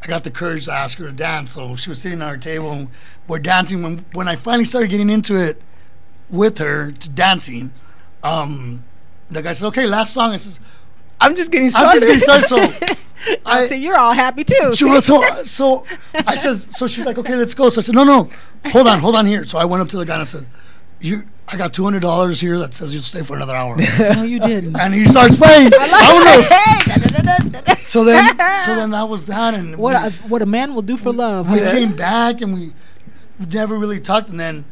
I got the courage to ask her to dance. So she was sitting at our table and we're dancing. When I finally started getting into it with her to dancing, the guy said, okay, last song. I says, I'm just getting started. I'm just getting started. So I see, you're all happy too. So I says, so she's like, okay, let's go. So I said, no, hold on here. So I went up to the guy and I said, I got $200 here that says you'll stay for another hour. No, you didn't. And he starts playing. So then that was that. And what a man will do for love. We came back and we never really talked. And then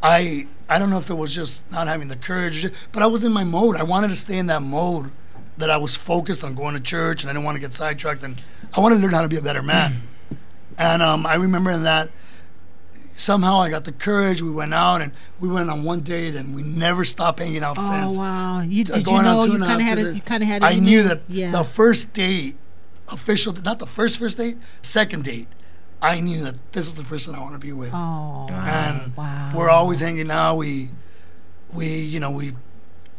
I don't know if it was just not having the courage, but I was in my mode. I wanted to stay in that mode that I was focused on going to church, and I didn't want to get sidetracked. And I wanted to learn how to be a better man. And I remember in that, somehow I got the courage. We went out and we went on one date, and we never stopped hanging out since. Oh wow! Did you know you kind of had it? I knew that the first date, official, not the first date, second date, I knew that this is the person I want to be with. Oh, and we're always hanging out. We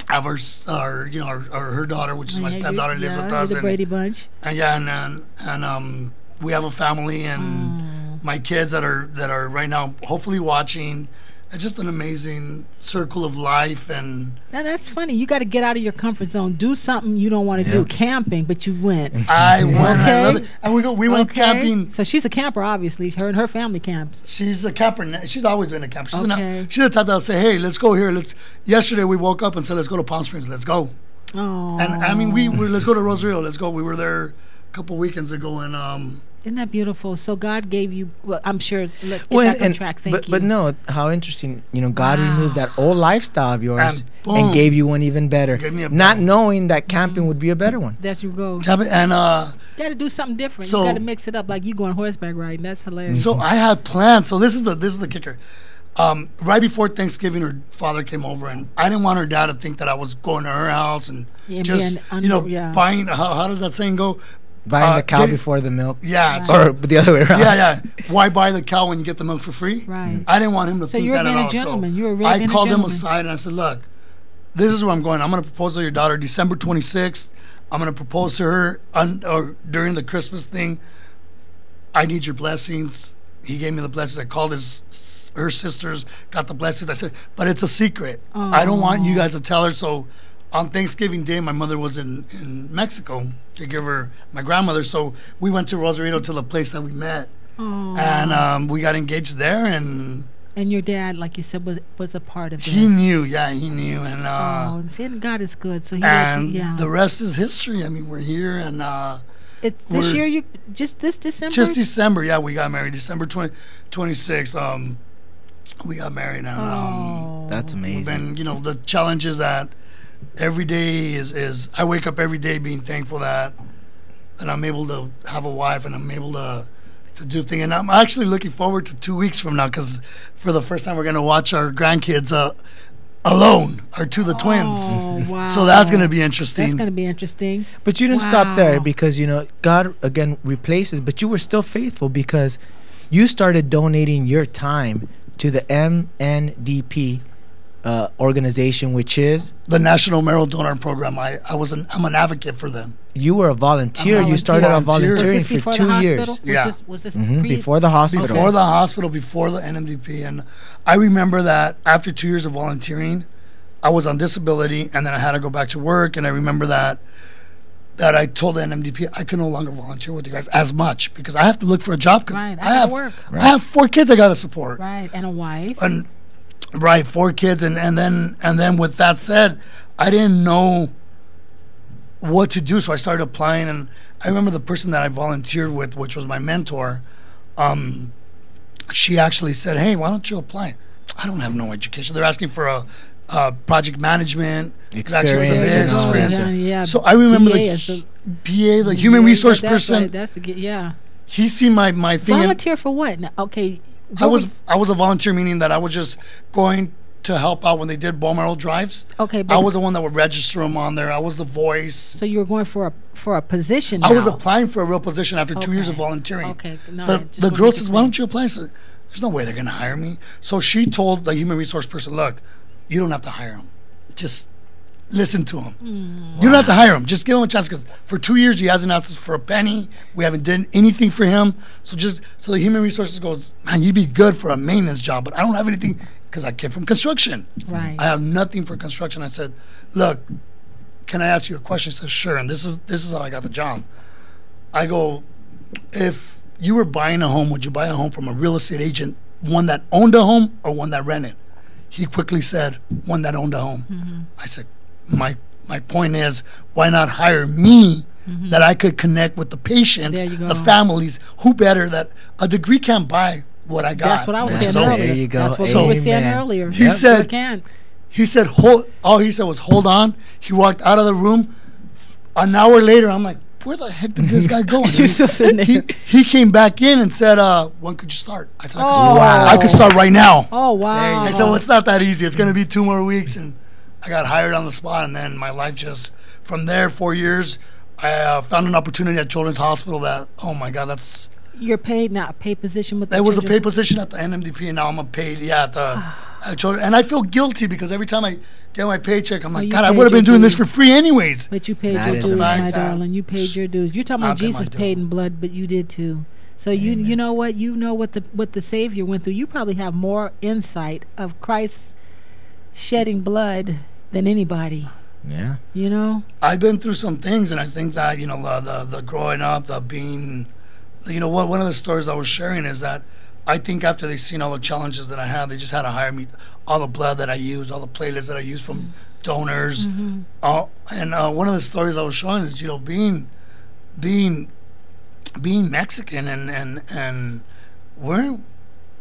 have her daughter, which is my stepdaughter, lives with us. The Brady Bunch. And we have a family and my kids that are right now hopefully watching. It's just an amazing circle of life. And now that's funny. You got to get out of your comfort zone. Do something you don't want to do. Camping, but you went. I went. Okay. I love it. And we went camping. So she's a camper, obviously. Her and her family camps. She's a camper. She's always been a camper. She's the type that'll say, "Hey, let's go here." Yesterday we woke up and said, "Let's go to Palm Springs. Let's go." Oh. And I mean, let's go to Rosarito. Let's go. We were there a couple weekends ago, and isn't that beautiful? So God gave you, well, I'm sure, let's get back on track. Thank you. But no, how interesting. God removed that old lifestyle of yours and gave you one even better. Not knowing that camping would be a better one. That's your goal. And got to do something different. You got to mix it up, like you going horseback riding. That's hilarious. So I had plans. So this is the kicker. Right before Thanksgiving, her father came over, and I didn't want her dad to think that I was going to her house and buying. How does that saying go? Buying the cow before the milk. Yeah. Right. So, or the other way around. Yeah. Why buy the cow when you get the milk for free? Right. I didn't want him to think that at all. So I called him aside and I said, look, this is where I'm going. I'm going to propose to your daughter December 26th. I'm going to propose to her or during the Christmas thing. I need your blessings. He gave me the blessings. I called her sisters, got the blessings. I said, but it's a secret. Oh. I don't want you guys to tell her. So on Thanksgiving Day, my mother was in Mexico to give her my grandmother. So we went to Rosarito to the place that we met. Oh. And we got engaged there. And your dad, like you said, was a part of it. He knew. And see, God is good. So the rest is history. I mean, we're here. And it's this year, just this December? Just December, we got married. December 26th, we got married. And that's amazing. Been, the challenges that every day is I wake up every day being thankful that I'm able to have a wife and I'm able to do things. And I'm actually looking forward to 2 weeks from now because for the first time we're going to watch our grandkids alone, the twins. Oh, wow. So that's going to be interesting. That's going to be interesting. But you didn't stop there because, God, again, replaces, but you were still faithful because you started donating your time to the MNDP organization, which is the National Marital Donor Program. I'm an advocate for them. You were a volunteer. You started on volunteering for 2 years. Was this before the hospital? Before the hospital, before the NMDP. And I remember that after 2 years of volunteering, I was on disability, and then I had to go back to work. And I remember that I told the NMDP I can no longer volunteer with you guys as much because I have to look for a job because I have 4 kids I got to support. Right, and a wife. And 4 kids, and then with that said, I didn't know what to do, so I started applying. And I remember the person that I volunteered with, which was my mentor, she actually said, "Hey, why don't you apply?" I don't have no education. They're asking for a project management experience. So I remember the PA, the human resource person. He seen my thing. Volunteer for what? Okay. I was a volunteer, meaning that I was just going to help out when they did bone marrow drives. Okay, I was the one that would register them on there. I was the voice. So you were going for a position. I was applying for a real position after 2 years of volunteering. Okay, the girl says, "Why don't you apply?" I said, "There's no way they're gonna hire me." So she told the human resource person, "Look, you don't have to hire them. Just listen to him. You don't have to hire him. Just give him a chance, because for 2 years he hasn't asked us for a penny. We haven't done anything for him. So the human resources goes, man, you'd be good for a maintenance job, but I don't have anything, because I came from construction. Right. I have nothing for construction. I said, look, can I ask you a question? He said, sure. And this is how I got the job. I go, if you were buying a home, would you buy a home from a real estate agent, one that owned a home or one that rented? He quickly said, one that owned a home. I said, my point is, why not hire me that I could connect with the patients, the families? Who better that a degree can't buy what I got? That's what I was saying earlier. There you go. That's what we were saying earlier. He said, all he said was, hold on. He walked out of the room. An hour later, I'm like, where the heck did this guy go? You're still sitting there. He came back in and said, when could you start? I said, Wow. I could start right now. Oh, wow. I said, well, it's not that easy. It's going to be 2 more weeks. And I got hired on the spot. And then my life just, from there, 4 years, I found an opportunity at Children's Hospital that, oh my God, that's... You're paid, not a paid position with the That was a children? paid position at the NMDP, and now I'm a paid, at the Children. And I feel guilty because every time I get my paycheck, I'm like, you God, I paid would have your been doing this dues. for free anyways. But you paid That your is a dues, fact. my darling. You paid your dues. You're talking I about paid my Jesus dues. paid in blood, but you did too. So you know what? You know what the Savior went through. You probably have more insight of Christ shedding blood than anybody. Yeah. You know? I've been through some things, and I think that, the growing up, the being, one of the stories I was sharing is that I think after they've seen all the challenges that I had, they just had to hire me, all the blood that I used, all the platelets that I used from donors. And one of the stories I was showing is, being Mexican, and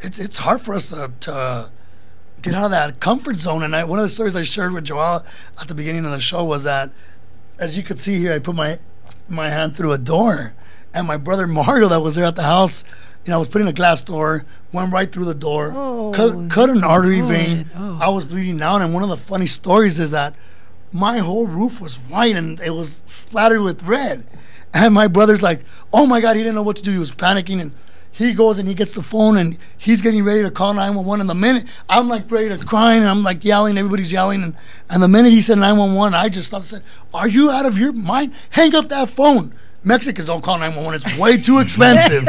it's hard for us to get out of that comfort zone. And one of the stories I shared with Joel at the beginning of the show was that, as you could see here, I put my hand through a door, and my brother Mario that was there at the house, was putting a glass door, went right through the door, cut an artery vein. I was bleeding out, and one of the funny stories is that my whole roof was white and it was splattered with red. And my brother's like, oh my God, he didn't know what to do. He was panicking, and he goes and he gets the phone and he's getting ready to call 911. And the minute I'm like ready to cry and I'm like yelling, everybody's yelling. And the minute he said 911, I just stopped and said, are you out of your mind? Hang up that phone. Mexicans don't call 911. It's way too expensive.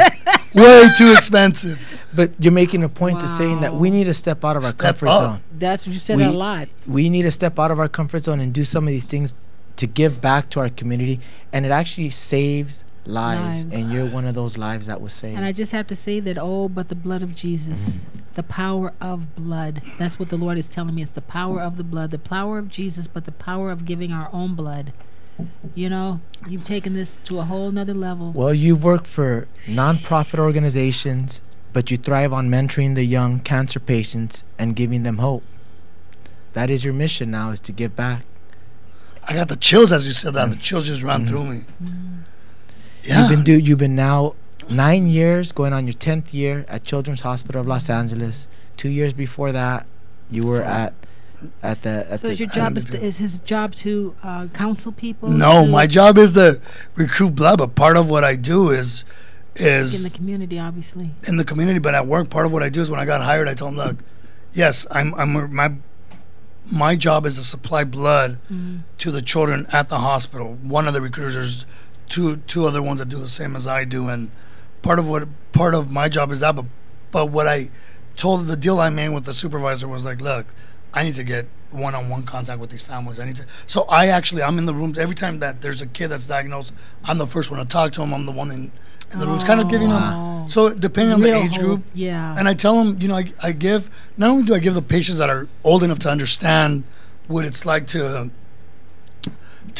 Way too expensive. But you're making a point to saying that we need to step out of our comfort zone. That's what you said a lot. We need to step out of our comfort zone and do some of these things to give back to our community, and it actually saves lives. And you're one of those lives that was saved. And I just have to say that, but the blood of Jesus, the power of blood. That's what the Lord is telling me. It's the power of the blood, the power of Jesus, but the power of giving our own blood. You've taken this to a whole nother level. Well, you've worked for nonprofit organizations, but you thrive on mentoring the young cancer patients and giving them hope. That is your mission now, is to give back. I got the chills as you said that. The chills just ran through me. Yeah. You've been now 9 years, going on your 10th year at Children's Hospital of Los Angeles. 2 years before that, you were at your job is his job to counsel people? No, my job is to recruit blood, but part of what I do is in the community, obviously. In the community, but at work, part of what I do is when I got hired, I told them, look, yes, my job is to supply blood to the children at the hospital. One of the recruiters, two other ones that do the same as I do, and part of my job is that. But what I told, the deal I made with the supervisor was like, look, I need to get one-on-one contact with these families. So I'm in the rooms every time that there's a kid that's diagnosed. I'm the first one to talk to him. I'm the one in the rooms, kind of giving them. So depending on the age group, and I tell them, I give. Not only do I give the patients that are old enough to understand what it's like to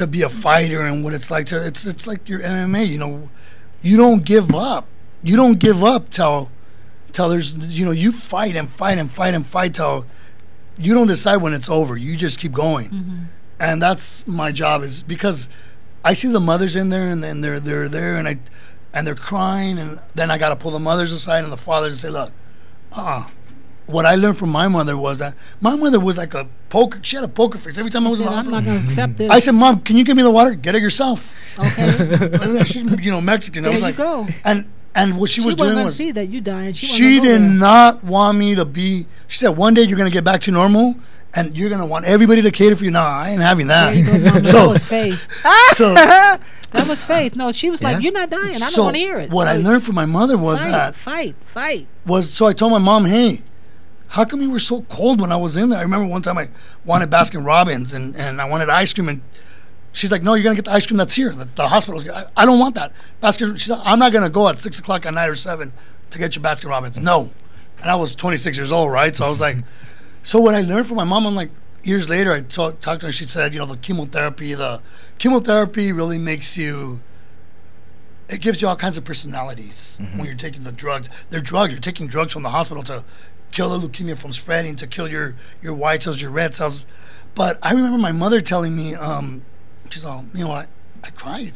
be a fighter and what it's like to. It's like your MMA. You don't give up. You don't give up till there's you fight and fight and fight and fight till you don't decide when it's over. You just keep going. And that's my job, is because I see the mothers in there and then they're there and they're crying, and then I got to pull the mothers aside and the fathers and say, look, what I learned from my mother was that my mother was like she had a poker face every time I was in the hospital. I'm not going to accept this. I said, Mom, can you give me the water? Get it yourself. Okay. She's Mexican. There I was you like, go. And what she was doing was, see that you dying. She did not want me to be. She said, one day you're going to get back to normal, and you're gonna want everybody to cater for you. No, I ain't having that. There you go, Mama. So- That was faith. So, That was faith. No, she was like, Yeah. "You're not dying. I don't so want to hear it." what I learned from my mother was fight. so I told my mom, hey, how come you were so cold when I was in there? I remember one time I wanted Baskin Robbins and I wanted ice cream, and she's like, no, you're gonna get the ice cream that's here. The hospital's. I don't want that. Baskin. She's like, I'm not gonna go at 6 o'clock at night or 7 to get your Baskin Robbins. No, and I was 26 years old, right? So I was like, so what I learned from my mom, I'm like, years later, I talked to her. She said, the chemotherapy really makes you. It gives you all kinds of personalities when you're taking the drugs. They're drugs. You're taking drugs from the hospital to kill the leukemia from spreading, to kill your white cells, your red cells. But I remember my mother telling me, she's all, I cried.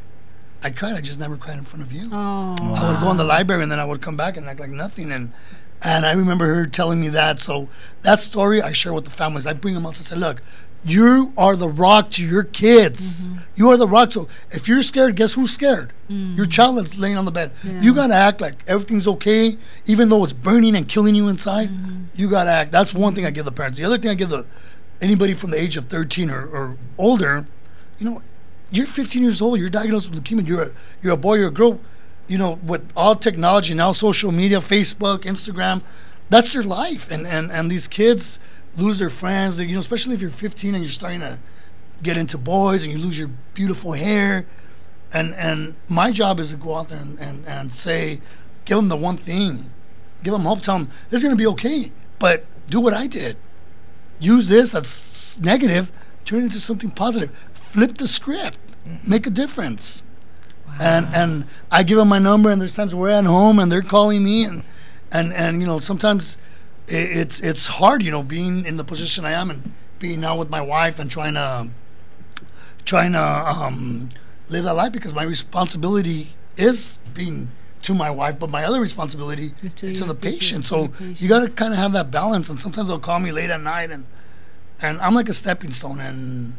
I just never cried in front of you. Oh. I would go in the library and then I would come back and act like nothing. And I remember her telling me that. So that story I share with the families. I bring them out and say, look, you are the rock to your kids. You are the rock. So if you're scared, guess who's scared? Your child that's laying on the bed. Yeah. You got to act like everything's okay, even though it's burning and killing you inside. You got to act. That's one thing I give the parents. The other thing I give anybody from the age of 13 or older, you're 15 years old. You're diagnosed with leukemia. You're a boy, you're a girl. With all technology now, social media, Facebook, Instagram, that's your life. And these kids lose their friends. Especially if you're 15 and you're starting to get into boys and you lose your beautiful hair. And my job is to go out there and say, give them the one thing, give them hope, tell them this is going to be okay. But do what I did. Use this that's negative, turn it into something positive. Flip the script. Make a difference. Wow. And I give them my number, and there's times we're at home and they're calling me, and sometimes it's hard, being in the position I am and being now with my wife and trying to live that life, because my responsibility is being to my wife, but my other responsibility is to the patient. So you got to kind of have that balance. And sometimes they'll call me late at night, and I'm like a stepping stone. And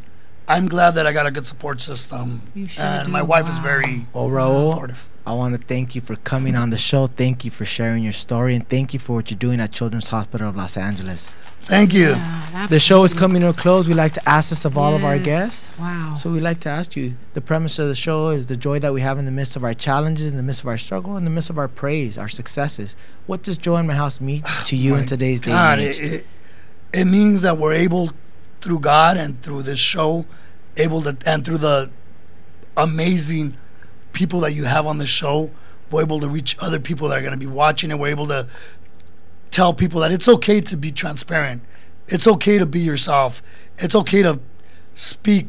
I'm glad that I got a good support system. And my wife is very supportive. I want to thank you for coming on the show. Thank you for sharing your story, and thank you for what you're doing at Children's Hospital of Los Angeles. Thank you. Yeah, the show is coming to a close. We like to ask this of all of our guests. Wow. So we like to ask you, the premise of the show is the joy that we have in the midst of our challenges, in the midst of our struggle, in the midst of our praise, our successes. What does joy in my house mean to you in today's day and age? It means that we're able, through God and through this show, and through the amazing people that you have on the show, we're able to reach other people that are going to be watching, and we're able to tell people that it's okay to be transparent. It's okay to be yourself. It's okay to speak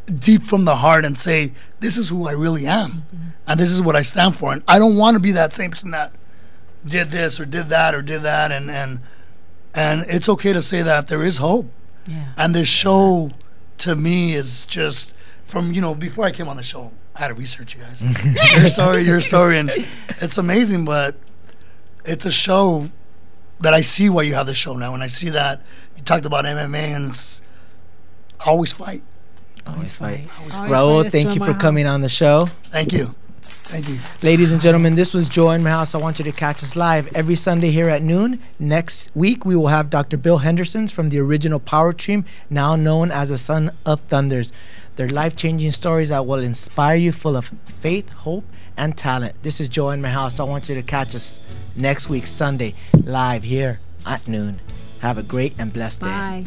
deep from the heart and say, this is who I really am, and this is what I stand for. And I don't want to be that same person that did this or did that or did that. And it's okay to say that there is hope. Yeah. And this show, to me, is just from, before I came on the show, I had to research you guys. your story, and it's amazing, but it's a show that I see why you have the show now, and I see that you talked about MMA, and it's always fight. Always fight. Always Raul, thank you for coming on the show. Thank you. Thank you. Ladies and gentlemen, this was Joy in My House. I want you to catch us live every Sunday here at noon. Next week, we will have Dr. Bill Henderson's from the original Power Team, now known as the Son of Thunders. They're life-changing stories that will inspire you, full of faith, hope, and talent. This is Joy in My House. I want you to catch us next week, Sunday, live here at noon. Have a great and blessed day. Bye.